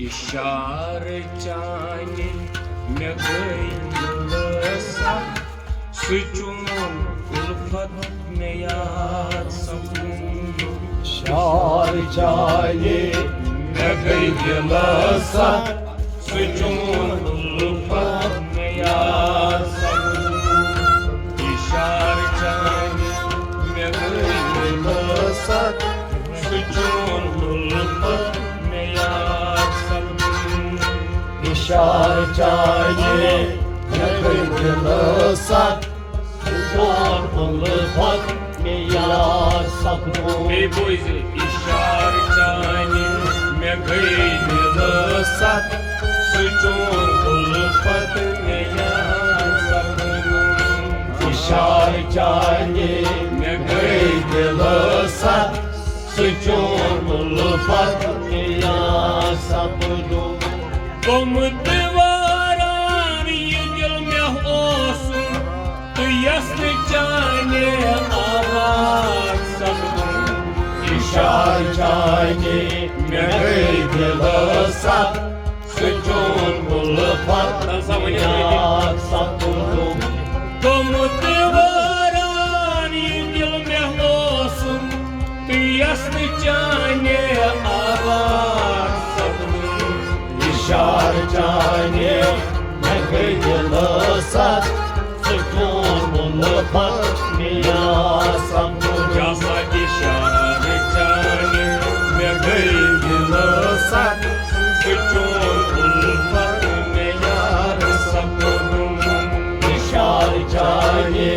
İşare çani me gıylısa Suçun ulfat me yad sabun Şar cani me gıylısa Suçun ulfat me yad sabun İşare çani me gıylısa Suçun ulfat me yad sabun İşar cani yakınlısak Zor ılıfat miyar sakın Hey boys, işar çani me gıylısa Suçun ulfat me yad sabun İşar cani yakınlısak Zor ılıfat miyar sakın Komutvaran yücel meh olsun Tu yaslı çane avak sabun İşar cani yakınlısak Zor ılıfat miyar sakın Komutvaran yücel meh olsun Tu yaslı çane avak sabun İşar cani yakınlısak Zor ılıfat miyar sakın Yasa işar çani me gıylısa Suçun ulfat me yad sabun İşar cani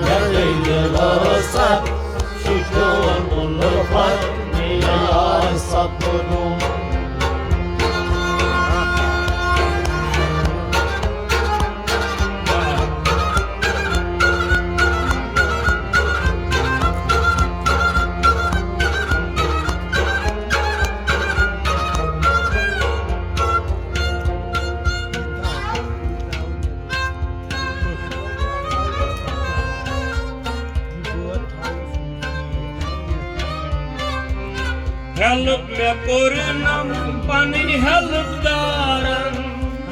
yakınlısak Zor ılıfat miyar sakın Help me korunam panin help daran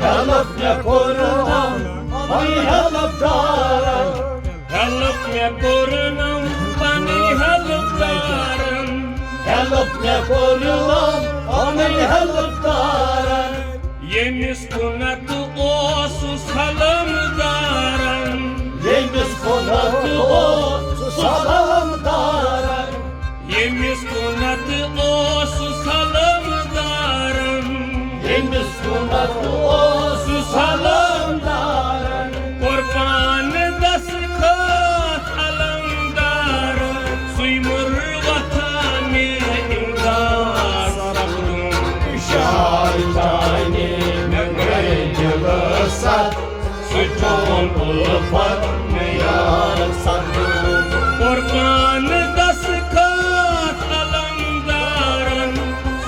Help me korunam ay help daran Help me korunam panin help daran Help me korunam ay help daran Yemis kunatı osus halam daran Yemiş konatı o salam daran Yemis kunatı osus halam daran Yemiş konatı o salam daran Kurban daskat halam daran Suymur vatani imdad sabun İşar cani yakınlısak Zor ılıfat miyar sakın Kurban daskat alamdaran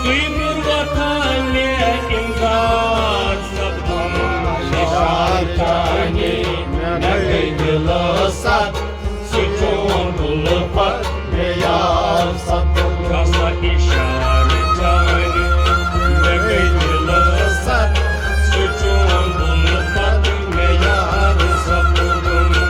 Suymur vatani imdad sabun İşar cani yakınlısak Zor ılıfat miyar sakın Kasa işar cani me gıylısa Suçun ulfat me yad sabun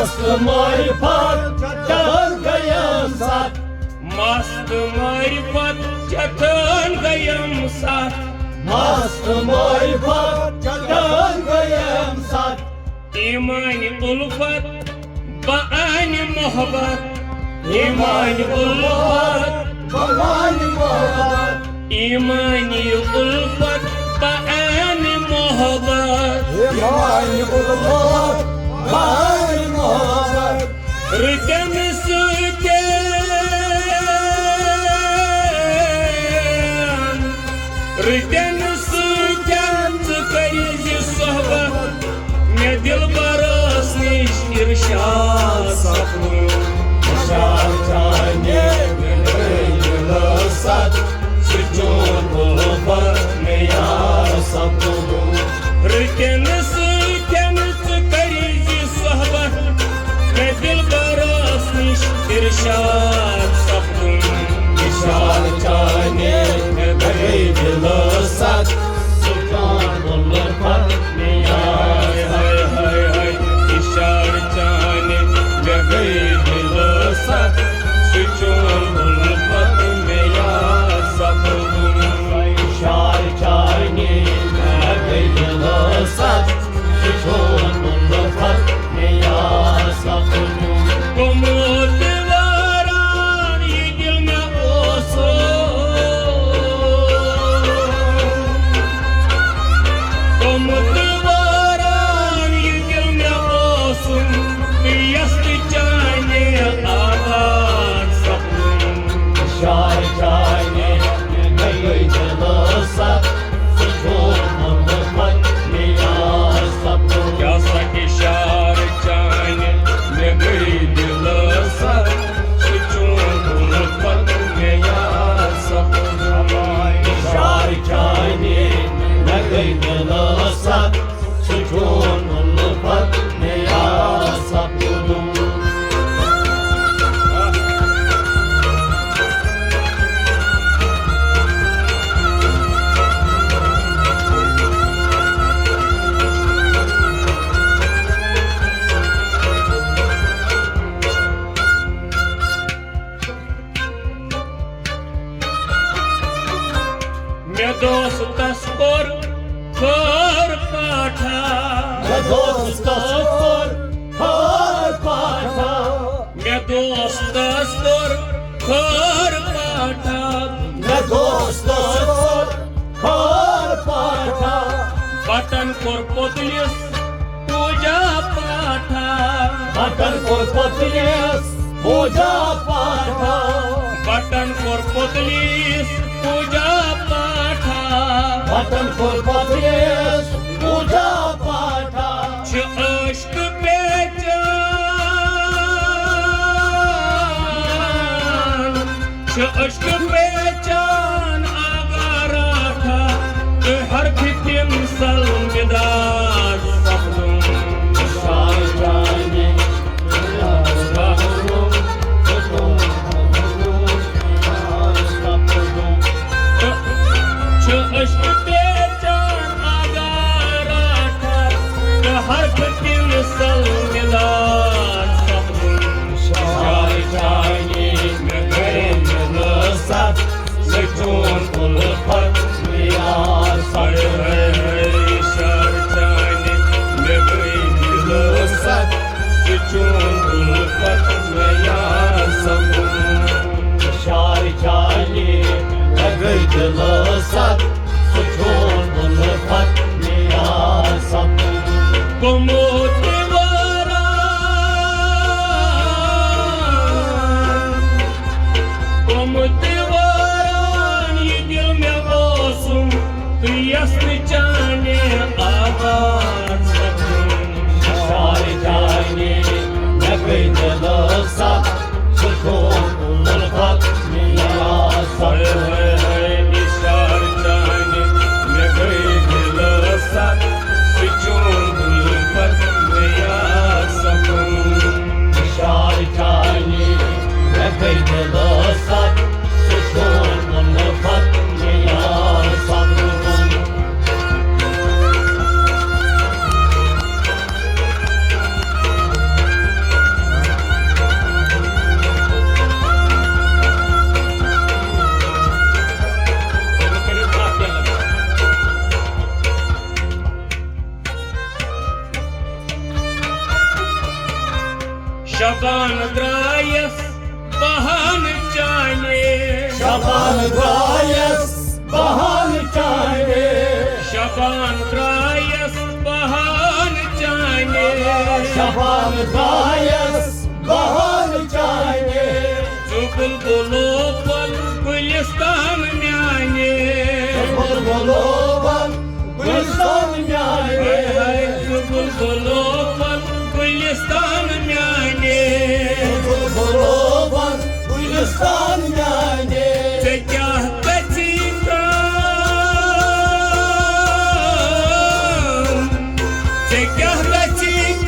मस्त मारिफत चढ़ गयम साथ मस्त मारिफत चढ़ गयम साथ मस्त मारिफत चढ़ गयम साथ ईमान उल्फत बान मोहब्बत ईमान उल्फत भगवान मोहब्बत ईमान उल्फत बान मोहब्बत ईमान उल्फत भगवान मोहब्बत रितम सुके रितम सुजन करिज सोहबत मे दिल बरस निश इरशाद सपन शार जाने दिल साथ सुजोन उल्फत में यार सपनों रितम सुजन करिज सोहबत मे दिल बरस निश इरशाद सपन शार जाने दिल साथ सुजोन उल्फत में यार हाय हाय हाय इशार जाने लगे दिल साथ सुचोन उल्फत में यार सपन शार जाने दिल साथ सुजोन उल्फत में यार सपनों कुमुद वारान ये दिल में ओसो कुमुद वारान ये दिल में ओसो यस्त जाने आबाद सपन शार जाने दिल साथ सुजोन उल्फत में यार सपनों क्या सके शार जाने में गई दिल सर सुचोन उल्फत में यार सपन शार जाने लगे दिल साथ सुजोन उल्फत में यार सपनों मे दोस्तस कोर खर पाठा दोस्तों हर पाठा मे दोस्तस कोर खर पाठा दोस्तों हर पाठा बटन कोर पोतलिस पूजा पाठा बटन को पत्नीस पूजा पाठा बटन कोर पोतलिस पूजा पाठा बटन को पत्नीस पूजा पाठा छ अष्ट पहचान छ अष्ट पहचान आगारा था तो हर फितिम सलमिदार सपनों शार जाने छ अष्ट पहचान आगारा था तो हर फितिम सलमिदार सपनों शार जाने दिल साथ सुजोन उल्फत में यार सपनों शार जाने में गई दिल साथ सुचोन उल्फत में यार सपन शार जाने लगे दिल साथ सुजोन उल्फत में यार सपनों कुमुद वारान ये दिल में ओसुम तू यस्त जाने आबाद सपन शार जाने लगे दिल साथ सुजोन उल्फत में यार हाय सपनों हाय हाय इशार जाने में गई दिल साथ सुचोन उल्फत में यार सपन शार जाने लगे दिल साथ सुजोन उल्फत में यार सपनों शबान द्रायस बहान चाने शबान द्रायस बहान चाने शबान द्रायस बहान चाने शबान द्रायस बहान चाने बुलबुलो पल गुलिस्तान म्याने बुलबुलो पल गुलिस्तान म्याने बुलबुलो पल गुलिस्तान म्याने बुलबुलो पल गुलिस्तान म्याने क्या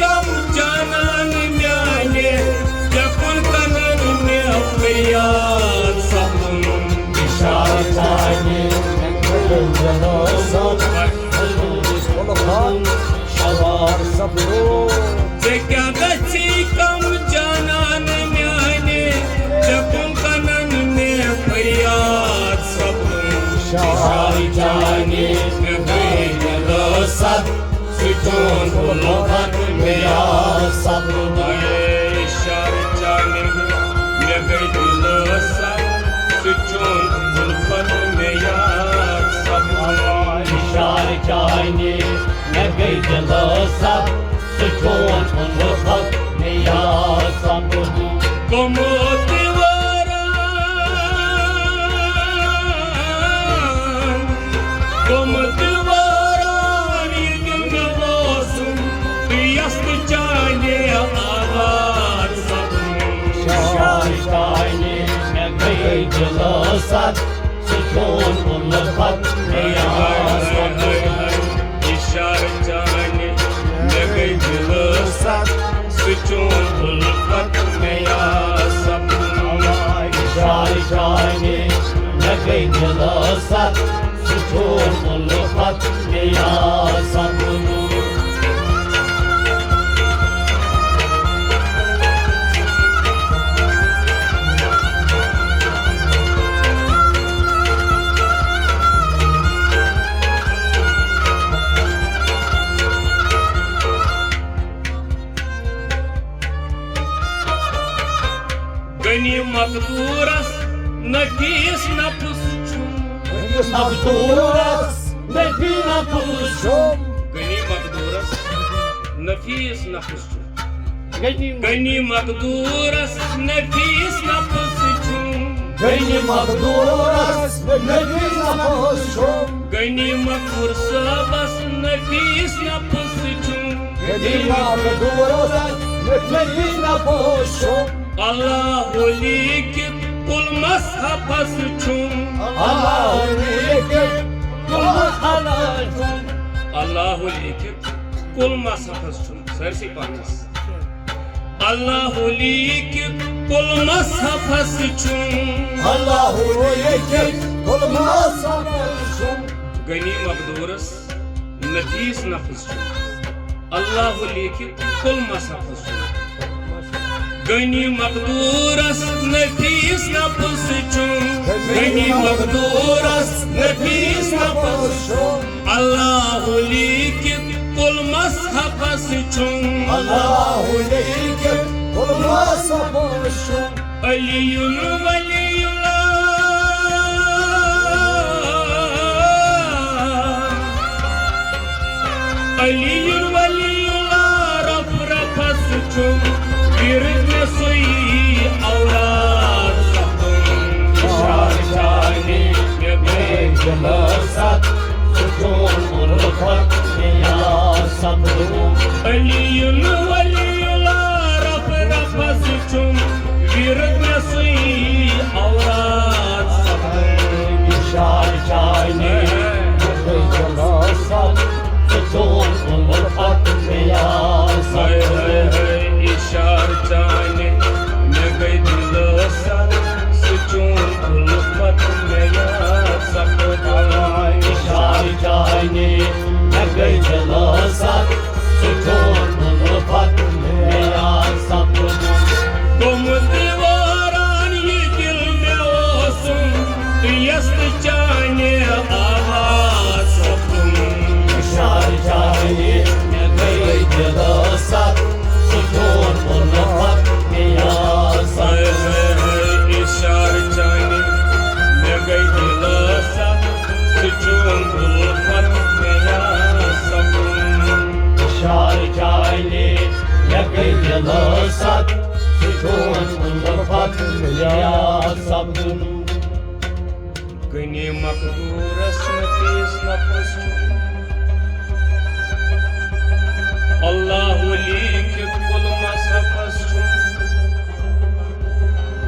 कम जानन म्याने जकुन कनन में फरियाद सपन इशार चाने जनो सब शबान सबरो क्या कम जानन म्याने जकुन कनन में फरियाद सपन इशार चाने जनो सब सुचोन बुलफत मेरा सब इशार चाने में गई दिलसा सुचोन बुलफत मेरा सब इशार चाने मैं गई जलसा सुचोन बुलफत मेरा सब como te varan yedin olsun yaslı cane ağlar sabun इशार चाने मैं गई जलसा सुचोन बुलफत मेरा सब इशार cane में गई दिलसा सुचोन बुलफत मेरा sabun इशार चाने मैं गई जलसा सुचोन बुलफत मेरा सब गनी मकदूरस नफीस नफस छुम Abduras Medina Pulshum गनी मकदूरस नफीस नफस छुम Gani गनी मकदूरस नफीस नफस छुम Gani Magduras Medina Pulshum Ghani मकदूर सबस नफीस नफस छुम Gani Magduras Medina Pulshum अल्लाह लिखित कुल मसहफस छुम Allah Likit Kul Halajum अल्लाह लिखित कुल मसहफस छुम सरसी पानस अल्लाह लिखित कुल मसहफस छुम Allah Likit Kul Masafashum Ghani मकदूरस नफीस नफस छुम अल्लाह लिखित कुल मसहफस छुम गनी मकदूरस नफीस नफस छुम गनी मकदूरस नफीस नफस Shum अल्लाह लिखित कुल मसहफस छुम Allah Likit Kul Masafashum अलियुन वलियुल्लाह अलियुन वलियुल्लाह रफ रफस छुम गिरद सुई औलाद सपन इशार चाने में गए जलसत सुचोन बुलफत मेरा सब अलियुन वलियुल्लाह रफ रफस छुम गिरद सुई औलाद सपन इशार चाने जलसत सुचोन बुलफत मेरा सब इशार जाने में गई दिलसा सुचोन उल्फत मेरा सपना इशार चाने मैं गई जलसत सुचोन बुलफत ya sabdunu Gani makduras nafis nafsu Allahu likit kul masrafsu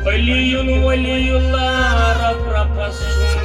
Aliyun waliyullah raf rafsu